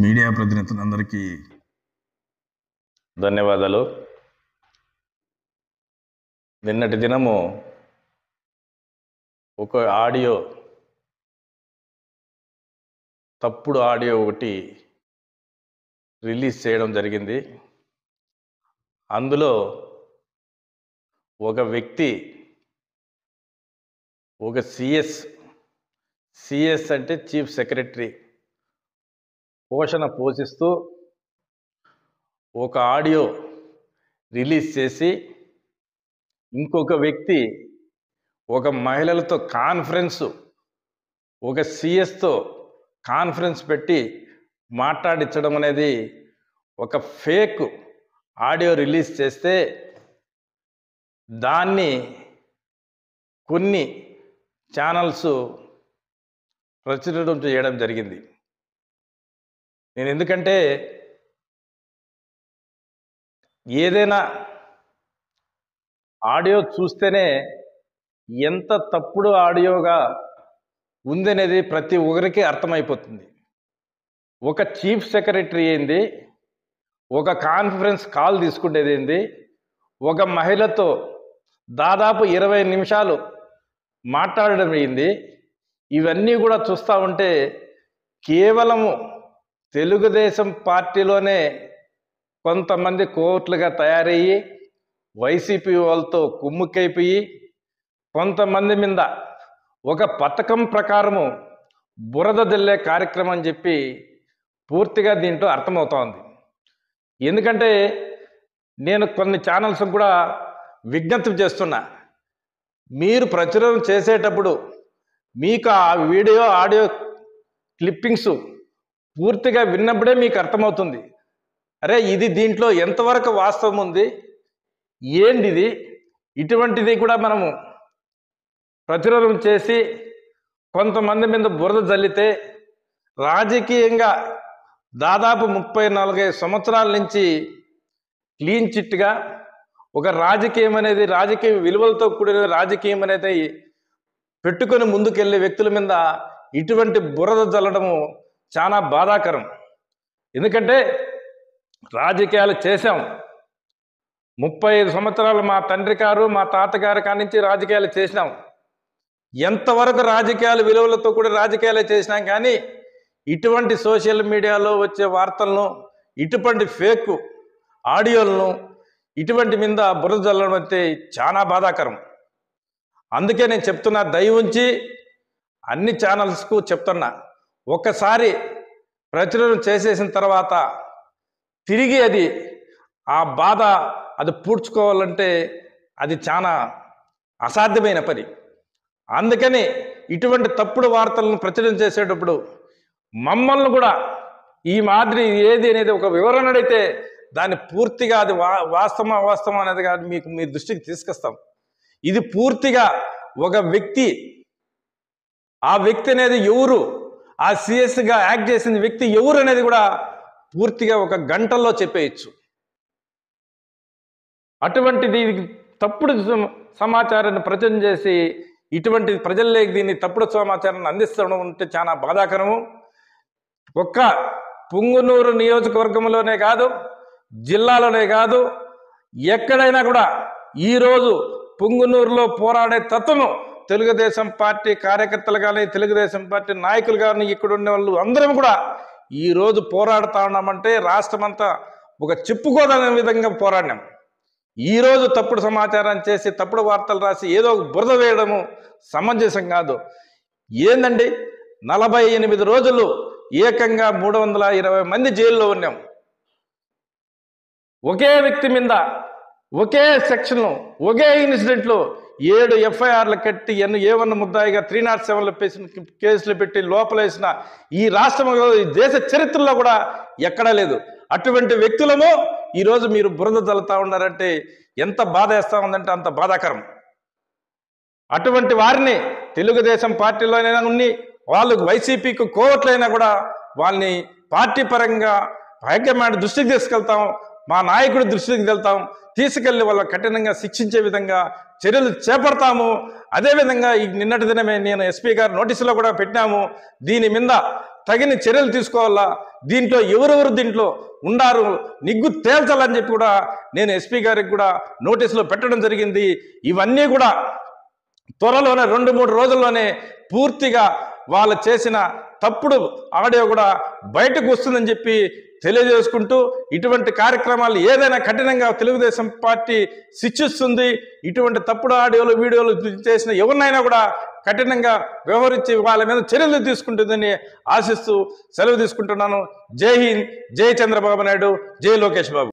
Media ప్రతినిధులందరికీ ధన్యవాదాలు. నిన్నటి దినము ఒక తప్పుడు ఆడియో ఒకటి రిలీజ్ చేయడం జరిగింది. అందులో ఒక వ్యక్తి ఒక సిఎస్ అంటే చీఫ్ సెక్రటరీ పోషణ పోషిస్తూ ఒక ఆడియో రిలీజ్ చేసి ఇంకొక వ్యక్తి ఒక మహిళలతో ఒక సిఎస్తో కాన్ఫరెన్స్ పెట్టి మాట్లాడించడం అనేది ఒక ఫేక్ ఆడియో రిలీజ్ చేస్తే దాన్ని కొన్ని ఛానల్స్ ప్రచురం చేయడం జరిగింది. నేను ఎందుకంటే ఏదైనా ఆడియో చూస్తేనే ఎంత తప్పుడు ఆడియోగా ఉందనేది ప్రతి ఒక్కరికి అర్థమైపోతుంది. ఒక చీఫ్ సెక్రటరీ ఏంది, ఒక కాన్ఫరెన్స్ కాల్ తీసుకునేది ఏంది, ఒక మహిళతో దాదాపు 20 నిమిషాలు మాట్లాడడం ఏంది, ఇవన్నీ కూడా చూస్తూ ఉంటే కేవలము తెలుగుదేశం పార్టీలోనే కొంతమంది కోట్లుగా తయారయ్యి వైసీపీ వాళ్ళతో కుమ్ముకైపోయి కొంతమంది మీద ఒక పథకం ప్రకారము బురద జల్లే కార్యక్రమం అని చెప్పి పూర్తిగా దీంట్లో అర్థమవుతోంది. ఎందుకంటే నేను కొన్ని ఛానల్స్ కూడా విజ్ఞప్తి చేస్తున్నా, మీరు ప్రచురం చేసేటప్పుడు మీకు ఆ ఆడియో క్లిప్పింగ్స్ పూర్తిగా విన్నప్పుడే మీకు అర్థమవుతుంది, అరే ఇది దీంట్లో ఎంతవరకు వాస్తవం ఉంది, ఏంటిది, ఇటువంటిది కూడా మనము ప్రచురం చేసి కొంతమంది మీద బురద జల్లితే రాజకీయంగా దాదాపు 30-40 సంవత్సరాల నుంచి క్లీన్ చిట్గా ఒక రాజకీయ విలువలతో కూడిన రాజకీయం అనేది పెట్టుకొని ముందుకెళ్ళే వ్యక్తుల మీద ఇటువంటి బురద జల్లడము చాలా బాధాకరం. ఎందుకంటే రాజకీయాలు చేశాం, 35 సంవత్సరాలు మా తండ్రి గారు మా తాతగారి కాడి నుంచి రాజకీయాలు చేసినాం. ఎంతవరకు రాజకీయాల విలువలతో కూడా రాజకీయాలు చేసినాం, కానీ ఇటువంటి సోషల్ మీడియాలో వచ్చే వార్తలను, ఇటువంటి ఫేక్ ఆడియోలను, ఇటువంటి మీద బురద జల్లడం అయితే చాలా బాధాకరం. అందుకే నేను చెప్తున్నా, దయ ఉంచి అన్ని ఛానల్స్కు చెప్తున్నా, ఒక్కసారి ప్రచురణ చేసేసిన తర్వాత తిరిగి ఆ బాధ పూడ్చుకోవాలంటే అది చాలా అసాధ్యమైన పని. అందుకని ఇటువంటి తప్పుడు వార్తలను ప్రచురణ చేసేటప్పుడు మమ్మల్ని కూడా ఈ మాదిరి ఏది అనేది ఒక వివరణ అడిగితే దాన్ని పూర్తిగా అది వాస్తవం అనేది కాదు మీకు మీ దృష్టికి తీసుకొస్తాం. ఇది పూర్తిగా ఒక వ్యక్తి, ఆ వ్యక్తి అనేది ఎవరు, ఆ సిఎస్గా యాక్ట్ చేసిన వ్యక్తి ఎవరు అనేది కూడా పూర్తిగా ఒక గంటల్లో చెప్పేయచ్చు. అటువంటిది తప్పుడు సమాచారాన్ని ప్రచురణ చేసి ఇటువంటి ప్రజల్లోకి దీన్ని తప్పుడు సమాచారాన్ని అందిస్తడం ఉంటే చాలా బాధాకరము. ఒక్క పుంగునూరు నియోజకవర్గంలోనే కాదు, జిల్లాలోనే కాదు, ఎక్కడైనా కూడా ఈరోజు పుంగునూరులో పోరాడే తత్వము తెలుగుదేశం పార్టీ కార్యకర్తలు కానీ, తెలుగుదేశం పార్టీ నాయకులు కానీ, ఇక్కడ ఉన్న వాళ్ళు అందరం కూడా ఈరోజు పోరాడుతూ ఉన్నామంటే రాష్ట్రమంతా ఒక చెప్పుకోదనే విధంగా పోరాడినాం. ఈరోజు తప్పుడు సమాచారం చేసి తప్పుడు వార్తలు రాసి ఏదో బురద వేయడము సమంజసం కాదు. ఏందండి, 48 రోజులు ఏకంగా 320 మంది జైల్లో ఉన్నాం. ఒకే వ్యక్తి మీద ఒకే సెక్షన్లో ఒకే ఇన్సిడెంట్లో 7 ఎఫ్ఐఆర్లు కట్టి A1 ముద్దాయిగా 307లో కేసులు పెట్టి లోపలేసిన ఈ రాష్ట్రంలో, ఈ దేశ చరిత్రలో కూడా ఎక్కడా లేదు. అటువంటి వ్యక్తులము ఈరోజు మీరు బురద జల్లుతా ఉన్నారంటే ఎంత బాధ వేస్తూ ఉందంటే అంత బాధాకరం. అటువంటి వారిని తెలుగుదేశం పార్టీలోనైనా ఉన్ని వాళ్ళు వైసీపీకి కోవట్లైనా కూడా వాళ్ళని పార్టీ పరంగా హైకమాండ్ దృష్టికి తీసుకెళ్తాం, మా నాయకుడి దృష్టికి వెళ్తాం, తీసుకెళ్లి వాళ్ళ కఠినంగా శిక్షించే విధంగా చర్యలు చేపడతాము. అదేవిధంగా ఈ నిన్నటి దినమే నేను ఎస్పీ గారు నోటీసులో కూడా పెట్టినాము, దీని మీద తగిన చర్యలు తీసుకోవాలా, దీంట్లో ఎవరెవరు దీంట్లో ఉండారు నిగ్గు తేల్చాలని చెప్పి కూడా నేను ఎస్పీ గారికి కూడా నోటీసులో పెట్టడం జరిగింది. ఇవన్నీ కూడా త్వరలోనే 2-3 రోజుల్లోనే పూర్తిగా వాళ్ళు చేసిన తప్పుడు ఆడియో కూడా బయటకు వస్తుందని చెప్పి తెలియజేసుకుంటూ, ఇటువంటి కార్యక్రమాలు ఏదైనా కఠినంగా తెలుగుదేశం పార్టీ శిక్షిస్తుంది. ఇటువంటి తప్పుడు ఆడియోలు వీడియోలు చేసిన ఎవరినైనా కూడా కఠినంగా వ్యవహరించి వాళ్ళ మీద చర్యలు తీసుకుంటుందని ఆశిస్తూ సెలవు తీసుకుంటున్నాను. జై హింద్, జై చంద్రబాబు నాయుడు, జై లోకేష్ బాబు.